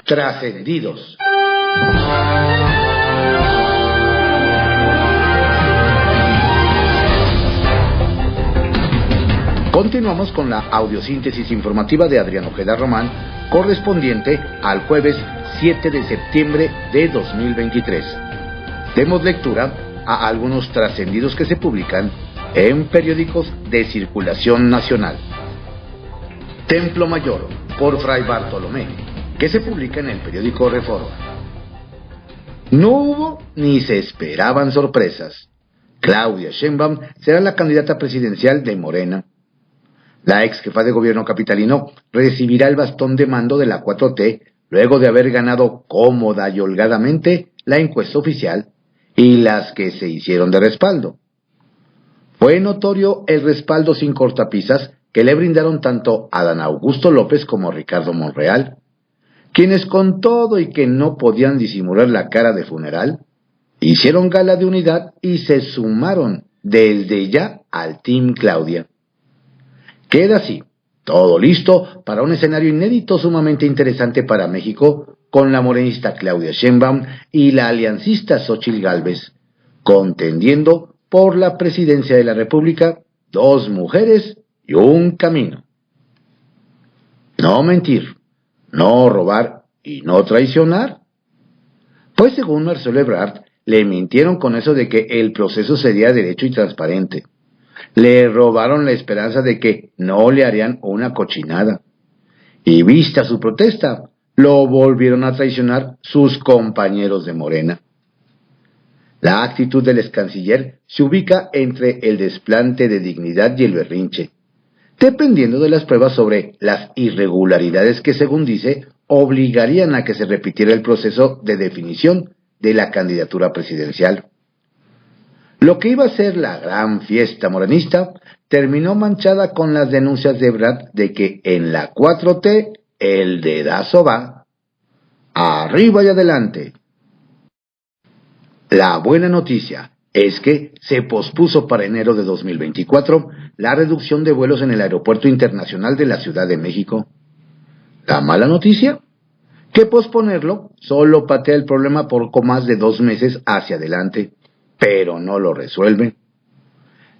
Trascendidos. Continuamos con la audiosíntesis informativa de Adrián Ojeda Román, correspondiente al jueves 7 de septiembre de 2023. Demos lectura a algunos trascendidos que se publican en periódicos de circulación nacional. Templo Mayor, por Fray Bartolomé, que se publica en el periódico Reforma. No hubo ni se esperaban sorpresas. Claudia Sheinbaum será la candidata presidencial de Morena. La ex jefa de gobierno capitalino recibirá el bastón de mando de la 4T luego de haber ganado cómoda y holgadamente la encuesta oficial y las que se hicieron de respaldo. Fue notorio el respaldo sin cortapisas que le brindaron tanto Adán Augusto López como Ricardo Monreal, quienes con todo y que no podían disimular la cara de funeral, hicieron gala de unidad y se sumaron desde ya al Team Claudia. Queda así, todo listo para un escenario inédito sumamente interesante para México, con la morenista Claudia Sheinbaum y la aliancista Xóchitl Gálvez, contendiendo por la presidencia de la República, 2 mujeres y un camino. No mentir, no robar y no traicionar. Pues según Marcelo Ebrard, le mintieron con eso de que el proceso sería derecho y transparente. Le robaron la esperanza de que no le harían una cochinada. Y vista su protesta, lo volvieron a traicionar sus compañeros de Morena. La actitud del excanciller se ubica entre el desplante de dignidad y el berrinche, dependiendo de las pruebas sobre las irregularidades que, según dice, obligarían a que se repitiera el proceso de definición de la candidatura presidencial. Lo que iba a ser la gran fiesta morenista terminó manchada con las denuncias de Ebrard de que en la 4T el dedazo va arriba y adelante. La buena noticia es que se pospuso para enero de 2024 la reducción de vuelos en el Aeropuerto Internacional de la Ciudad de México. La mala noticia, que posponerlo solo patea el problema poco más de 2 meses hacia adelante, pero no lo resuelve.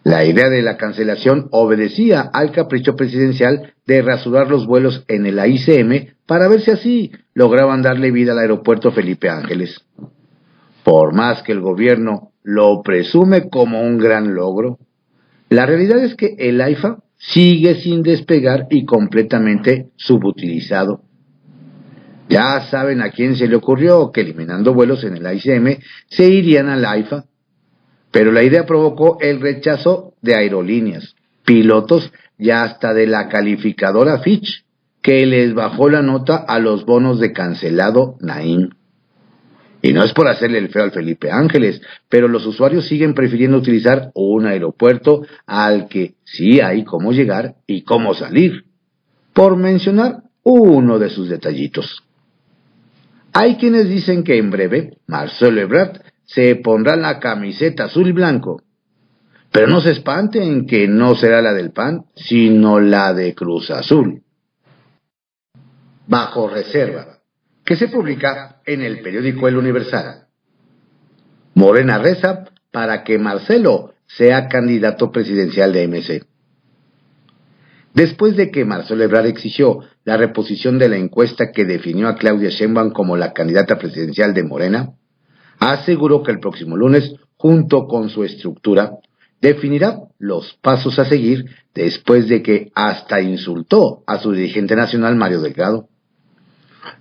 La idea de la cancelación obedecía al capricho presidencial de rasurar los vuelos en el AICM para ver si así lograban darle vida al aeropuerto Felipe Ángeles. Por más que el gobierno lo presume como un gran logro, la realidad es que el AIFA sigue sin despegar y completamente subutilizado. Ya saben a quién se le ocurrió que eliminando vuelos en el AICM se irían al AIFA, pero la idea provocó el rechazo de aerolíneas, pilotos y hasta de la calificadora Fitch, que les bajó la nota a los bonos de cancelado Naim. Y no es por hacerle el feo al Felipe Ángeles, pero los usuarios siguen prefiriendo utilizar un aeropuerto al que sí hay cómo llegar y cómo salir, por mencionar uno de sus detallitos. Hay quienes dicen que en breve Marcelo Ebrard se pondrá la camiseta azul y blanco, pero no se espanten que no será la del PAN, sino la de Cruz Azul. Bajo reserva, que se publica en el periódico El Universal. Morena reza para que Marcelo sea candidato presidencial de MC. Después de que Marcelo Ebrard exigió la reposición de la encuesta que definió a Claudia Sheinbaum como la candidata presidencial de Morena, aseguró que el próximo lunes, junto con su estructura, definirá los pasos a seguir después de que hasta insultó a su dirigente nacional Mario Delgado.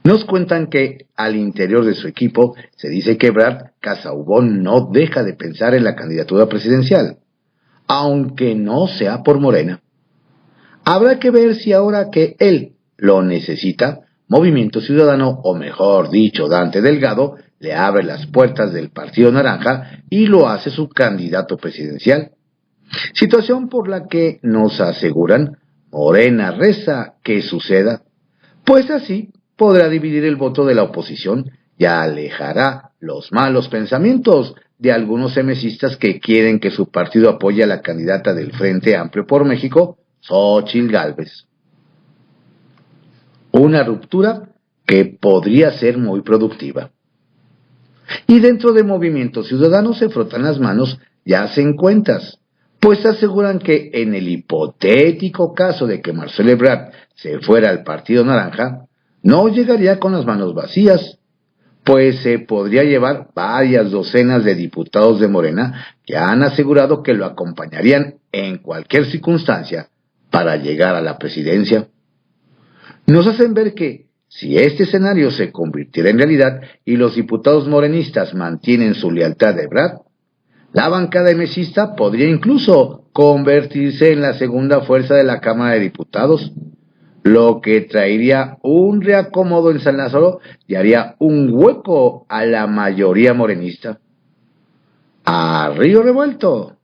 Nos cuentan que al interior de su equipo se dice que Ebrard Casaubon no deja de pensar en la candidatura presidencial, aunque no sea por Morena. Habrá que ver si ahora que él lo necesita, Movimiento Ciudadano, o mejor dicho, Dante Delgado, le abre las puertas del Partido Naranja y lo hace su candidato presidencial. Situación por la que nos aseguran, Morena reza que suceda, pues así podrá dividir el voto de la oposición y alejará los malos pensamientos de algunos emesistas que quieren que su partido apoye a la candidata del Frente Amplio por México, Xóchitl Gálvez. Una ruptura que podría ser muy productiva. Y dentro de Movimiento Ciudadano se frotan las manos y hacen cuentas, pues aseguran que en el hipotético caso de que Marcelo Ebrard se fuera al Partido Naranja, no llegaría con las manos vacías, pues se podría llevar varias docenas de diputados de Morena que han asegurado que lo acompañarían en cualquier circunstancia para llegar a la presidencia. Nos hacen ver que, si este escenario se convirtiera en realidad y los diputados morenistas mantienen su lealtad a Ebrard, la bancada mesista podría incluso convertirse en la segunda fuerza de la Cámara de Diputados, lo que traería un reacomodo en San Lázaro y haría un hueco a la mayoría morenista. ¡A río revuelto!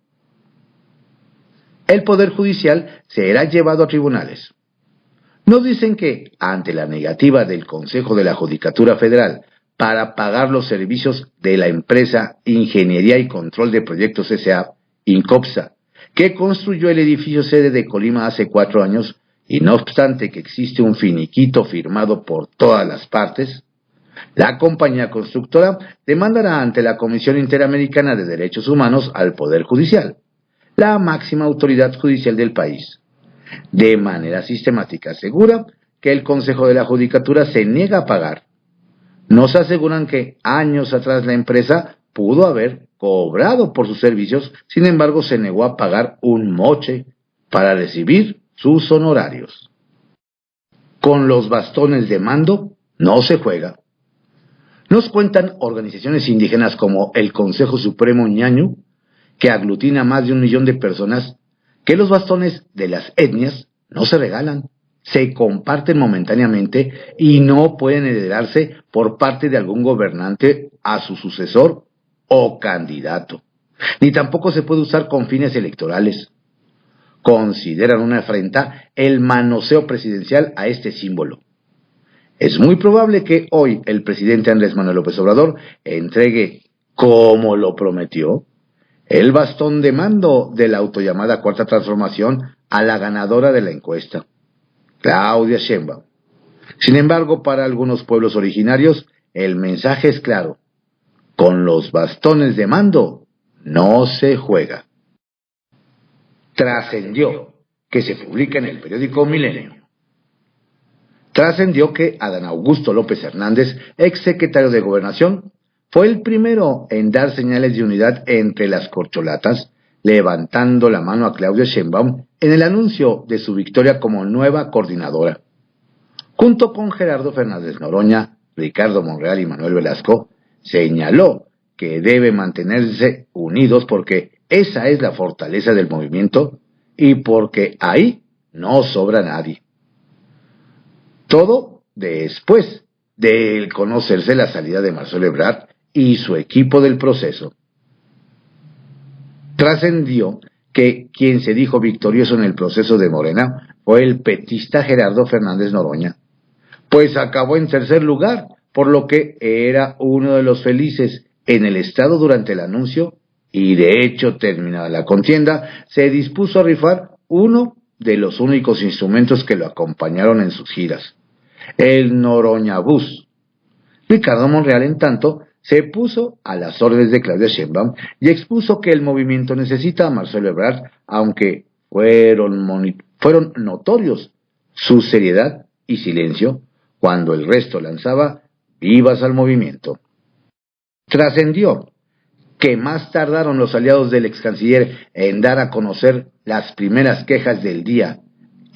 El Poder Judicial será llevado a tribunales. Nos dicen que, ante la negativa del Consejo de la Judicatura Federal para pagar los servicios de la empresa Ingeniería y Control de Proyectos S.A., Incopsa, que construyó el edificio sede de Colima hace 4 años, y no obstante que existe un finiquito firmado por todas las partes, la compañía constructora demandará ante la Comisión Interamericana de Derechos Humanos al Poder Judicial, la máxima autoridad judicial del país. De manera sistemática asegura que el Consejo de la Judicatura se niega a pagar. Nos aseguran que años atrás la empresa pudo haber cobrado por sus servicios, sin embargo se negó a pagar un moche para recibir sus honorarios. Con los bastones de mando no se juega. Nos cuentan organizaciones indígenas como el Consejo Supremo Ñañu, que aglutina a más de 1 millón de personas, que los bastones de las etnias no se regalan, se comparten momentáneamente y no pueden heredarse por parte de algún gobernante a su sucesor o candidato, ni tampoco se puede usar con fines electorales. Consideran una afrenta el manoseo presidencial a este símbolo. Es muy probable que hoy el presidente Andrés Manuel López Obrador entregue, como lo prometió, el bastón de mando de la autollamada Cuarta Transformación a la ganadora de la encuesta, Claudia Sheinbaum. Sin embargo, para algunos pueblos originarios, el mensaje es claro: con los bastones de mando no se juega. Trascendió, que se publica en el periódico Milenio. Trascendió que Adán Augusto López Hernández, exsecretario de Gobernación, fue el primero en dar señales de unidad entre las corcholatas, levantando la mano a Claudia Sheinbaum en el anuncio de su victoria como nueva coordinadora. Junto con Gerardo Fernández Noroña, Ricardo Monreal y Manuel Velasco, señaló que debe mantenerse unidos porque esa es la fortaleza del movimiento y porque ahí no sobra nadie. Todo después de conocerse la salida de Marcelo Ebrard y su equipo del proceso. Trascendió que quien se dijo victorioso en el proceso de Morena fue el petista Gerardo Fernández Noroña, pues acabó en tercer lugar, por lo que era uno de los felices en el estado durante el anuncio, y de hecho, terminada la contienda, se dispuso a rifar uno de los únicos instrumentos que lo acompañaron en sus giras, el Noroña Bus. Ricardo Monreal, en tanto, se puso a las órdenes de Claudia Sheinbaum y expuso que el movimiento necesita a Marcelo Ebrard, aunque fueron notorios su seriedad y silencio cuando el resto lanzaba vivas al movimiento. Trascendió que más tardaron los aliados del ex canciller en dar a conocer las primeras quejas del día,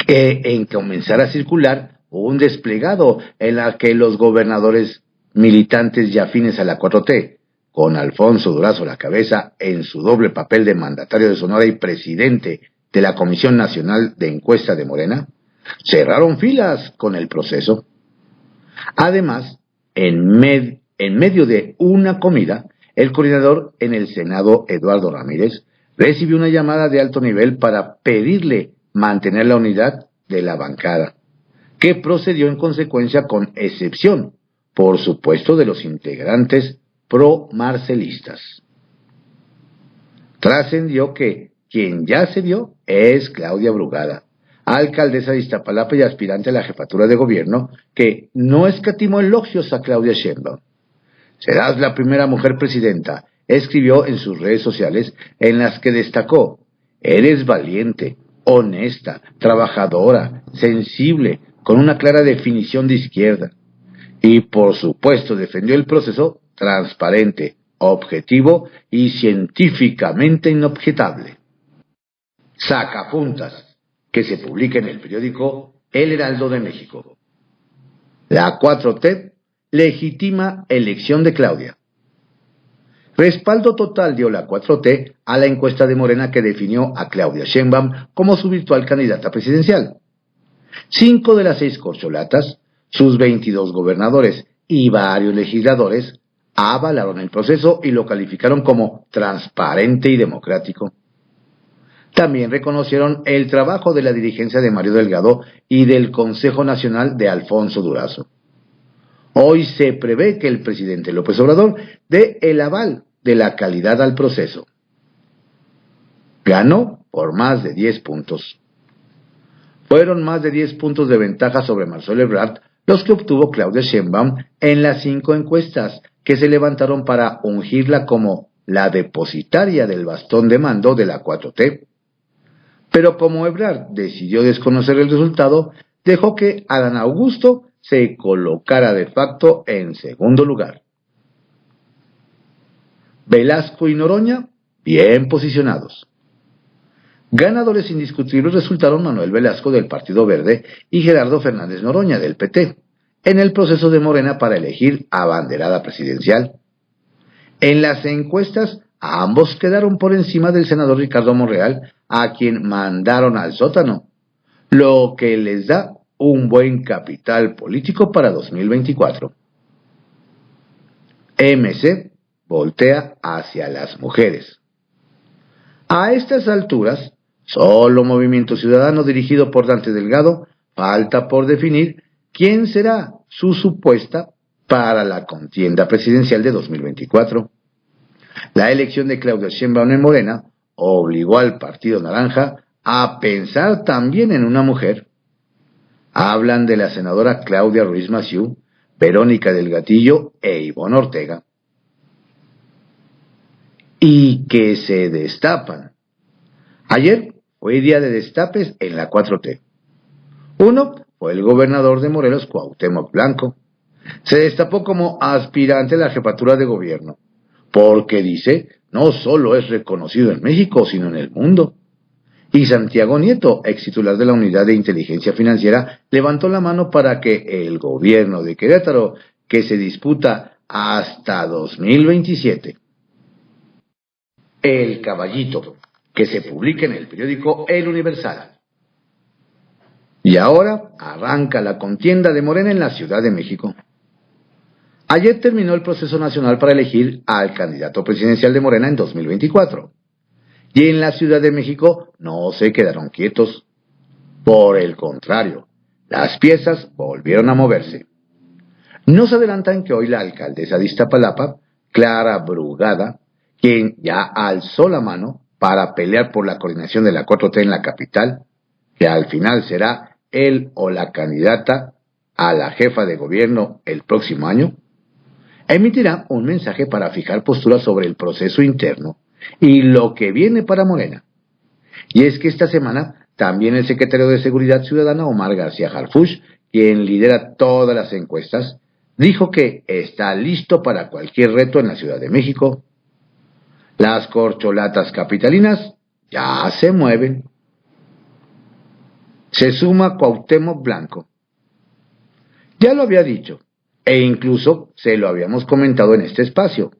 que en comenzar a circular un desplegado en la que los gobernadores militantes y afines a la 4T, con Alfonso Durazo a la cabeza en su doble papel de mandatario de Sonora y presidente de la Comisión Nacional de Encuesta de Morena, cerraron filas con el proceso. Además, en medio de una comida, el coordinador en el Senado, Eduardo Ramírez, recibió una llamada de alto nivel para pedirle mantener la unidad de la bancada, que procedió en consecuencia con excepción, por supuesto, de los integrantes pro-marcelistas. Trascendió que quien ya se dio es Claudia Brugada, alcaldesa de Iztapalapa y aspirante a la jefatura de gobierno, que no escatimó elogios a Claudia Sheinbaum. Serás la primera mujer presidenta, escribió en sus redes sociales, en las que destacó: eres valiente, honesta, trabajadora, sensible, con una clara definición de izquierda. Y por supuesto defendió el proceso transparente, objetivo y científicamente inobjetable. Sacapuntas, que se publica en el periódico El Heraldo de México. La 4T legitima elección de Claudia. Respaldo total dio la 4T a la encuesta de Morena que definió a Claudia Sheinbaum como su virtual candidata presidencial. 5 de las 6 corcholatas, sus 22 gobernadores y varios legisladores avalaron el proceso y lo calificaron como transparente y democrático. También reconocieron el trabajo de la dirigencia de Mario Delgado y del Consejo Nacional de Alfonso Durazo. Hoy se prevé que el presidente López Obrador dé el aval de la calidad al proceso. Ganó por más de 10 puntos. Fueron más de 10 puntos de ventaja sobre Marcelo Ebrard los que obtuvo Claudia Sheinbaum en las 5 encuestas que se levantaron para ungirla como la depositaria del bastón de mando de la 4T. Pero como Ebrard decidió desconocer el resultado, dejó que Adán Augusto se colocara de facto en segundo lugar. Velasco y Noroña, bien posicionados. Ganadores indiscutibles resultaron Manuel Velasco del Partido Verde y Gerardo Fernández Noroña del PT, en el proceso de Morena para elegir abanderada presidencial. En las encuestas, ambos quedaron por encima del senador Ricardo Monreal, a quien mandaron al sótano, lo que les da un buen capital político para 2024. MC voltea hacia las mujeres. A estas alturas, solo Movimiento Ciudadano dirigido por Dante Delgado falta por definir quién será su supuesta para la contienda presidencial de 2024. La elección de Claudia Sheinbaum en Morena obligó al Partido Naranja a pensar también en una mujer. Hablan de la senadora Claudia Ruiz Massieu, Verónica del Gatillo e Ivonne Ortega. Y que se destapan. Ayer fue día de destapes en la 4T. Uno fue el gobernador de Morelos, Cuauhtémoc Blanco. Se destapó como aspirante a la jefatura de gobierno, porque dice, no solo es reconocido en México, sino en el mundo. Y Santiago Nieto, ex titular de la Unidad de Inteligencia Financiera, levantó la mano para que el gobierno de Querétaro, que se disputa hasta 2027. El Caballito, que se publica en el periódico El Universal. Y ahora arranca la contienda de Morena en la Ciudad de México. Ayer terminó el proceso nacional para elegir al candidato presidencial de Morena en 2024. Y en la Ciudad de México no se quedaron quietos. Por el contrario, las piezas volvieron a moverse. Nos adelantan que hoy la alcaldesa de Iztapalapa, Clara Brugada, quien ya alzó la mano para pelear por la coordinación de la 4T en la capital, que al final será él o la candidata a la jefa de gobierno el próximo año, emitirá un mensaje para fijar posturas sobre el proceso interno y lo que viene para Morena. Y es que esta semana también el secretario de Seguridad Ciudadana, Omar García Harfuch, quien lidera todas las encuestas, dijo que está listo para cualquier reto en la Ciudad de México. Las corcholatas capitalinas ya se mueven. Se suma Cuauhtémoc Blanco. Ya lo había dicho, e incluso se lo habíamos comentado en este espacio,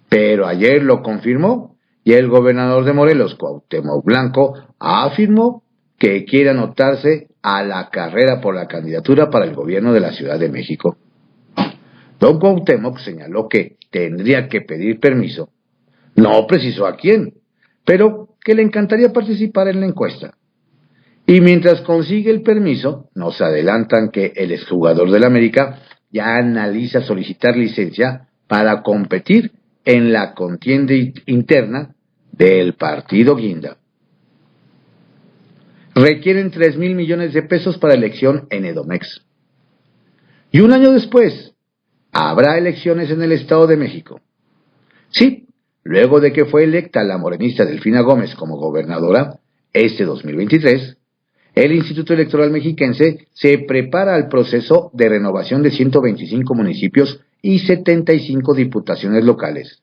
pero ayer lo confirmó y el gobernador de Morelos, Cuauhtémoc Blanco, afirmó que quiere anotarse a la carrera por la candidatura para el gobierno de la Ciudad de México. Don Cuauhtémoc señaló que tendría que pedir permiso. No precisó a quién, pero que le encantaría participar en la encuesta. Y mientras consigue el permiso, nos adelantan que el exjugador del América ya analiza solicitar licencia para competir en la contienda interna del partido Guinda. requieren 3,000 millones de pesos para elección en Edomex. Y un año después, habrá elecciones en el Estado de México. Sí, luego de que fue electa la morenista Delfina Gómez como gobernadora, este 2023, el Instituto Electoral Mexiquense se prepara al proceso de renovación de 125 municipios y 75 diputaciones locales,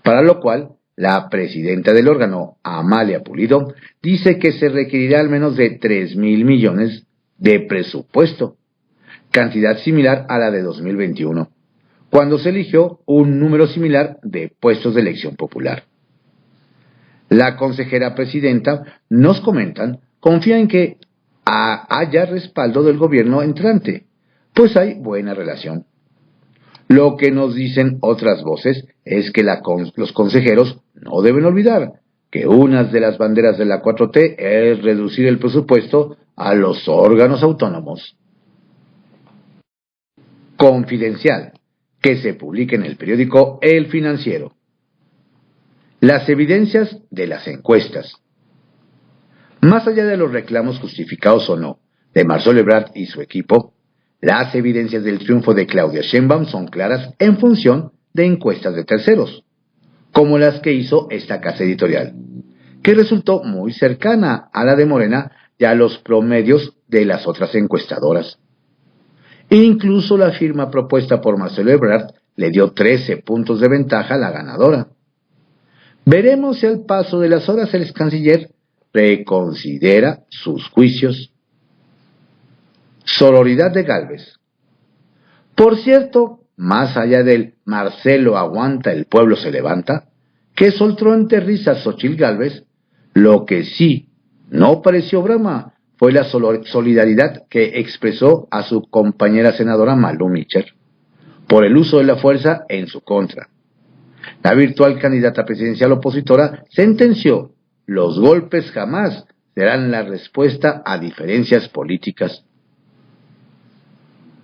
para lo cual la presidenta del órgano, Amalia Pulido, dice que se requerirá al menos de 3,000 millones de presupuesto, cantidad similar a la de 2021, cuando se eligió un número similar de puestos de elección popular. La consejera presidenta, nos comentan, confía en que haya respaldo del gobierno entrante, pues hay buena relación. Lo que nos dicen otras voces es que los consejeros no deben olvidar que una de las banderas de la 4T es reducir el presupuesto a los órganos autónomos. Confidencial, que se publica en el periódico El Financiero. Las evidencias de las encuestas. Más allá de los reclamos justificados o no de Marcelo Ebrard y su equipo, las evidencias del triunfo de Claudia Sheinbaum son claras en función de encuestas de terceros, como las que hizo esta casa editorial, que resultó muy cercana a la de Morena y a los promedios de las otras encuestadoras. Incluso la firma propuesta por Marcelo Ebrard le dio 13 puntos de ventaja a la ganadora. Veremos si al paso de las horas el ex canciller reconsidera sus juicios. Sororidad de Gálvez. Por cierto, más allá del Marcelo aguanta, el pueblo se levanta, que soltó entre risas Xóchitl Gálvez, lo que sí no pareció broma fue la solidaridad que expresó a su compañera senadora Malú Micher por el uso de la fuerza en su contra. La virtual candidata presidencial opositora sentenció: los golpes jamás serán la respuesta a diferencias políticas.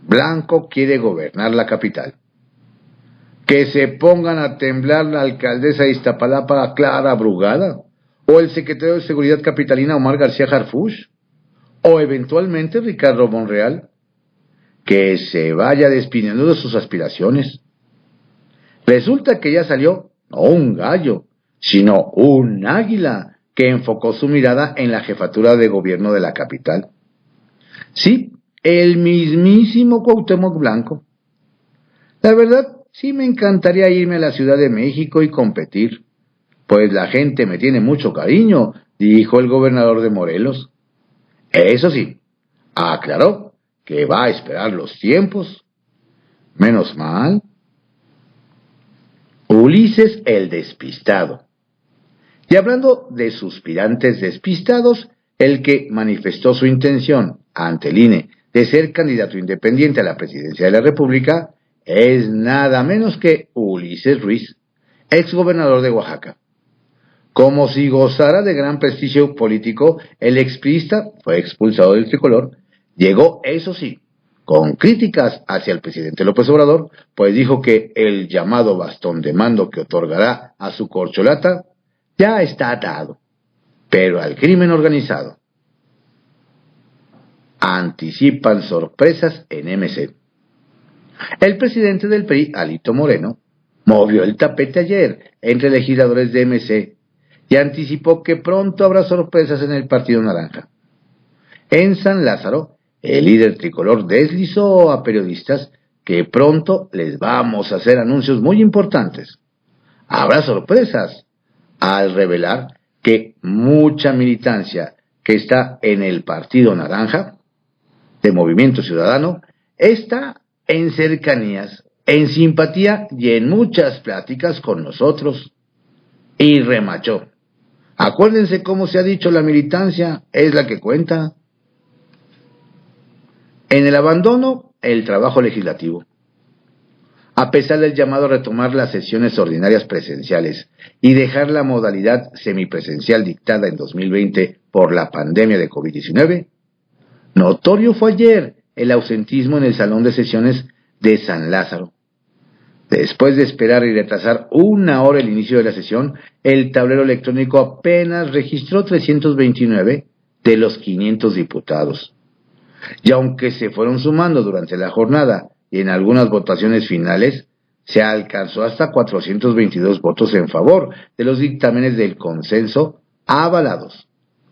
Blanco quiere gobernar la capital. Que se pongan a temblar la alcaldesa de Iztapalapa, Clara Brugada, o el secretario de Seguridad capitalina, Omar García Harfuch, o eventualmente Ricardo Monreal. Que se vaya despidiendo de sus aspiraciones. Resulta que ya salió no un gallo, sino un águila que enfocó su mirada en la jefatura de gobierno de la capital. Sí, el mismísimo Cuauhtémoc Blanco. La verdad, sí me encantaría irme a la Ciudad de México y competir, pues la gente me tiene mucho cariño, dijo el gobernador de Morelos. Eso sí, aclaró que va a esperar los tiempos. Menos mal. Ulises el despistado. Y hablando de suspirantes despistados, el que manifestó su intención ante el INE de ser candidato independiente a la presidencia de la República es nada menos que Ulises Ruiz, exgobernador de Oaxaca. Como si gozara de gran prestigio político, el expriista fue expulsado del tricolor. Llegó, eso sí, con críticas hacia el presidente López Obrador, pues dijo que el llamado bastón de mando que otorgará a su corcholata ya está atado, pero al crimen organizado. Anticipan sorpresas en MC. El presidente del PRI, Alito Moreno, movió el tapete ayer entre legisladores de MC y anticipó que pronto habrá sorpresas en el Partido Naranja. En San Lázaro, el líder tricolor deslizó a periodistas que pronto les vamos a hacer anuncios muy importantes. Habrá sorpresas al revelar que mucha militancia que está en el Partido Naranja, de Movimiento Ciudadano, está en cercanías, en simpatía y en muchas pláticas con nosotros. Y remachó: acuérdense cómo se ha dicho, la militancia es la que cuenta. En el abandono, el trabajo legislativo. A pesar del llamado a retomar las sesiones ordinarias presenciales y dejar la modalidad semipresencial dictada en 2020 por la pandemia de COVID-19, notorio fue ayer el ausentismo en el salón de sesiones de San Lázaro. Después de esperar y retrasar 1 hora el inicio de la sesión, el tablero electrónico apenas registró 329 de los 500 diputados. Y aunque se fueron sumando durante la jornada y en algunas votaciones finales, se alcanzó hasta 422 votos en favor de los dictámenes del consenso avalados.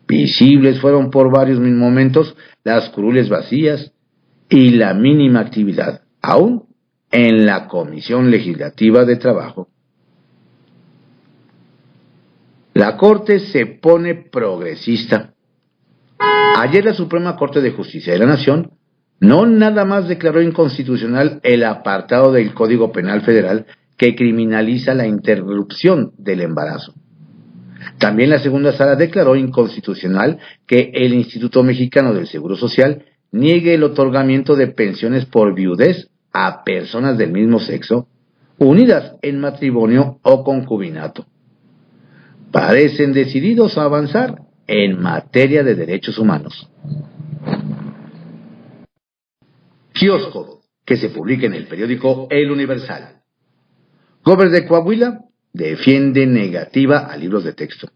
Visibles fueron por varios momentos las curules vacías y la mínima actividad, aún en la Comisión Legislativa de Trabajo. La Corte se pone progresista. Ayer la Suprema Corte de Justicia de la Nación no nada más declaró inconstitucional el apartado del Código Penal Federal que criminaliza la interrupción del embarazo. También la segunda sala declaró inconstitucional que el Instituto Mexicano del Seguro Social niegue el otorgamiento de pensiones por viudez a personas del mismo sexo, unidas en matrimonio o concubinato. Parecen decididos a avanzar en materia de derechos humanos. Kiosco, que se publica en el periódico El Universal. Gobernador de Coahuila defiende negativa a libros de texto.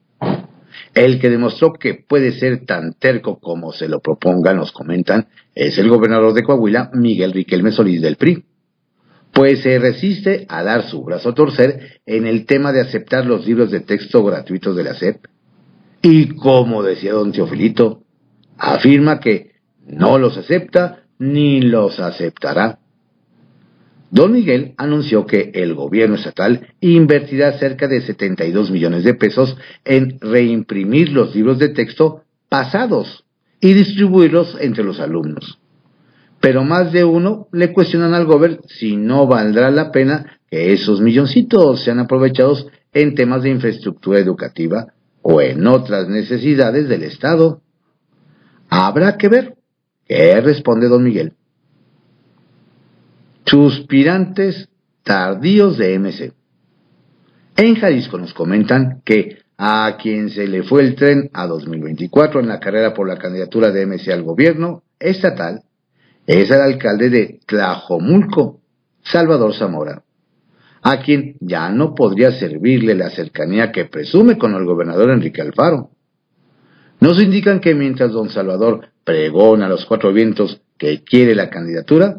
El que demostró que puede ser tan terco como se lo propongan, nos comentan, es el gobernador de Coahuila, Miguel Riquelme Solís del PRI. Pues se resiste a dar su brazo a torcer en el tema de aceptar los libros de texto gratuitos de la SEP. Y como decía don Teofilito, afirma que no los acepta ni los aceptará. Don Miguel anunció que el gobierno estatal invertirá cerca de 72 millones de pesos en reimprimir los libros de texto pasados y distribuirlos entre los alumnos. Pero más de uno le cuestionan al gobierno si no valdrá la pena que esos milloncitos sean aprovechados en temas de infraestructura educativa o en otras necesidades del Estado. Habrá que ver qué responde don Miguel. Suspirantes tardíos de MC. En Jalisco nos comentan que a quien se le fue el tren a 2024 en la carrera por la candidatura de MC al gobierno estatal es el alcalde de Tlajomulco, Salvador Zamora, a quien ya no podría servirle la cercanía que presume con el gobernador Enrique Alfaro. Nos indican que mientras don Salvador pregona a los cuatro vientos que quiere la candidatura,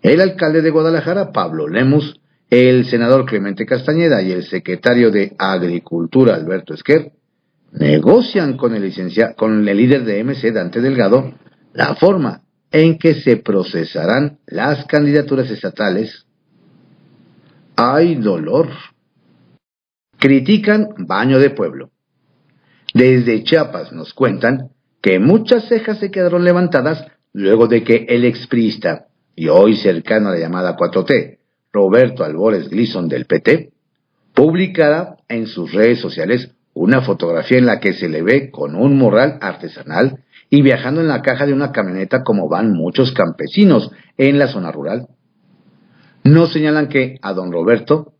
el alcalde de Guadalajara, Pablo Lemus, el senador Clemente Castañeda y el secretario de Agricultura, Alberto Esquer, negocian con el líder de MC, Dante Delgado, la forma en que se procesarán las candidaturas estatales. ¡Ay, dolor! Critican baño de pueblo. Desde Chiapas nos cuentan que muchas cejas se quedaron levantadas luego de que el expriista y hoy cercano a la llamada 4T, Roberto Albores Gleason del PT, publicara en sus redes sociales una fotografía en la que se le ve con un morral artesanal y viajando en la caja de una camioneta como van muchos campesinos en la zona rural. Nos señalan que a don Roberto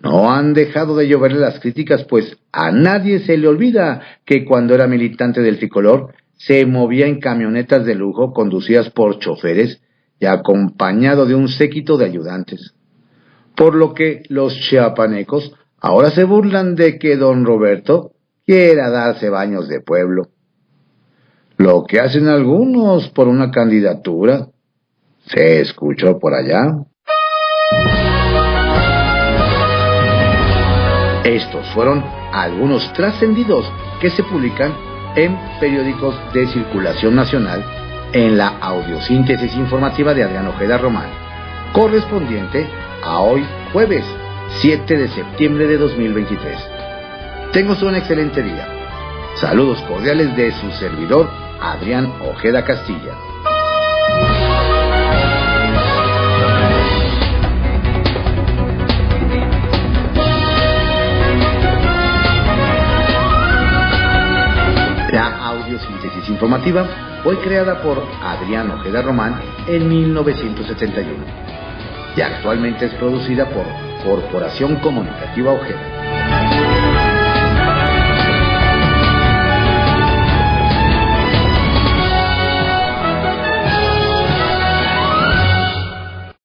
no han dejado de lloverle las críticas, pues a nadie se le olvida que cuando era militante del tricolor se movía en camionetas de lujo conducidas por choferes y acompañado de un séquito de ayudantes. Por lo que los chiapanecos ahora se burlan de que don Roberto quiera darse baños de pueblo. Lo que hacen algunos por una candidatura. ¿Se escuchó por allá? Estos fueron algunos trascendidos que se publican en periódicos de circulación nacional en la audiosíntesis informativa de Adrián Ojeda Román, correspondiente a hoy jueves 7 de septiembre de 2023. Tengan un excelente día. Saludos cordiales de su servidor Adrián Ojeda Castilla. La audiosíntesis informativa fue creada por Adrián Ojeda Román en 1971 y actualmente es producida por Corporación Comunicativa Ojeda.